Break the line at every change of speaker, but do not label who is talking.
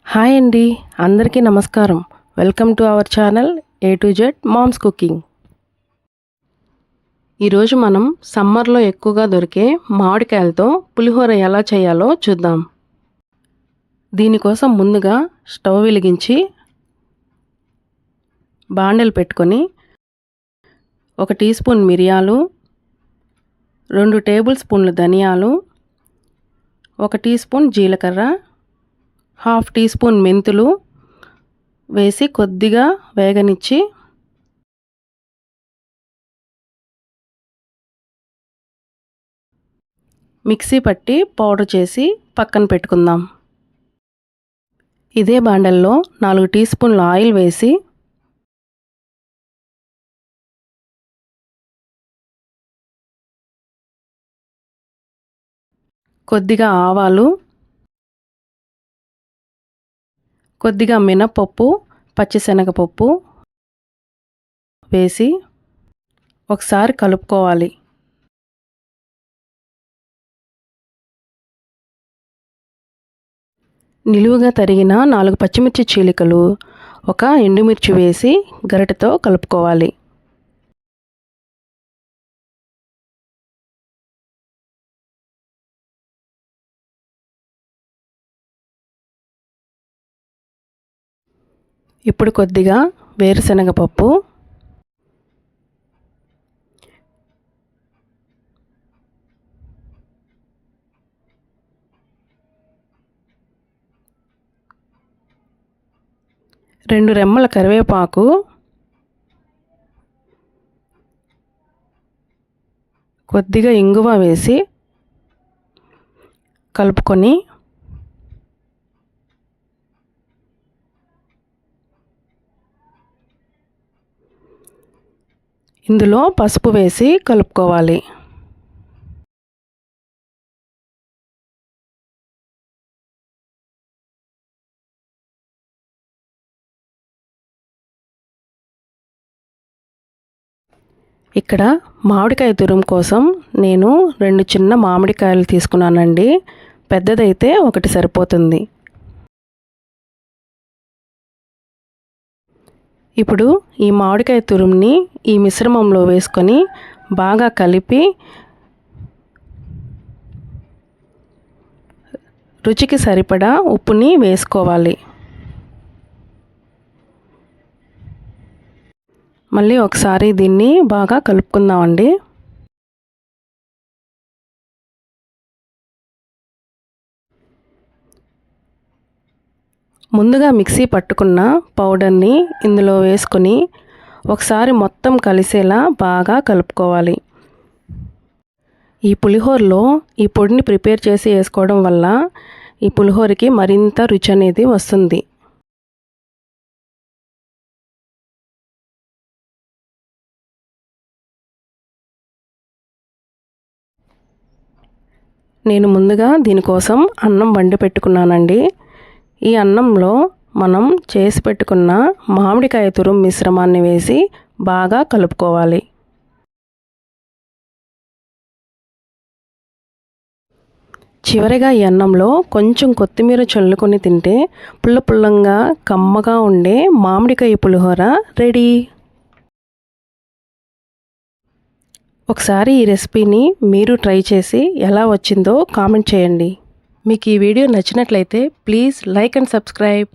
Hi అండి, అందరికీ నమస్కారం. Welcome to our channel A to Z moms cooking. ఈరోజు మనం సమ్మర్లో ఎక్కువగా దొరికే మామిడికాయలతో పులిహోర ఎలా చేయాలో చూద్దాం. దీనికోసం ముందుగా స్టవ్ వెలిగించి బాండెలు పెట్టుకొని 1 టీ స్పూన్ మిరియాలు, 2 టేబుల్ స్పూన్లు ధనియాలు, 1 టీ స్పూన్ జీలకర్ర, 1/2 టీ స్పూన్ మెంతులు వేసి కొద్దిగా వేగనిచ్చి మిక్సీ పట్టి పౌడర్ చేసి పక్కన పెట్టుకుందాం. ఇదే బాండల్లో 4 టీ స్పూన్ల ఆయిల్ వేసి కొద్దిగా ఆవాలు, కొద్దిగా మినపప్పు, పచ్చిశనగపప్పు వేసి ఒకసారి కలుపుకోవాలి. నిలువుగా తరిగిన 4 పచ్చిమిర్చి చీలికలు, 1 ఎండుమిర్చి వేసి గరిటెతో కలుపుకోవాలి. ఇప్పుడు కొద్దిగా వేరుశనగపప్పు, రెండు రెమ్మల కరివేపాకు, కొద్దిగా ఇంగువ వేసి కలుపుకొని ఇందులో పసుపు వేసి కలుపుకోవాలి. ఇక్కడ మామిడికాయ తురుము కోసం నేను 2 చిన్న మామిడికాయలు తీసుకున్నానండి. పెద్దదైతే 1 సరిపోతుంది. ఇప్పుడు ఈ మామిడికాయ తురుముని ఈ మిశ్రమంలో వేసుకొని బాగా కలిపి రుచికి సరిపడా ఉప్పుని వేసుకోవాలి. మళ్ళీ ఒకసారి దీన్ని బాగా కలుపుకుందామండి. ముందుగా మిక్సీ పట్టుకున్న పౌడర్ని ఇందులో వేసుకొని ఒకసారి మొత్తం కలిసేలా బాగా కలుపుకోవాలి. ఈ పులిహోరలో ఈ పొడిని ప్రిపేర్ చేసి వేసుకోవడం వల్ల ఈ పులిహోరకి మరింత రుచి అనేది వస్తుంది. నేను ముందుగా దీనికోసం అన్నం వండి పెట్టుకున్నానండి. ఈ అన్నంలో మనం చేసి పెట్టుకున్న మామిడికాయ తురుము మిశ్రమాన్ని వేసి బాగా కలుపుకోవాలి. చివరిగా ఈ అన్నంలో కొంచెం కొత్తిమీర చల్లుకొని తింటే పుల్ల పుల్లంగా కమ్మగా ఉండే మామిడికాయ పులిహోర రెడీ. ఒకసారి ఈ రెసిపీని మీరు ట్రై చేసి ఎలా వచ్చిందో కామెంట్ చేయండి. మీకు ఈ వీడియో నచ్చినట్లయితే ప్లీజ్ లైక్ అండ్ సబ్స్క్రైబ్.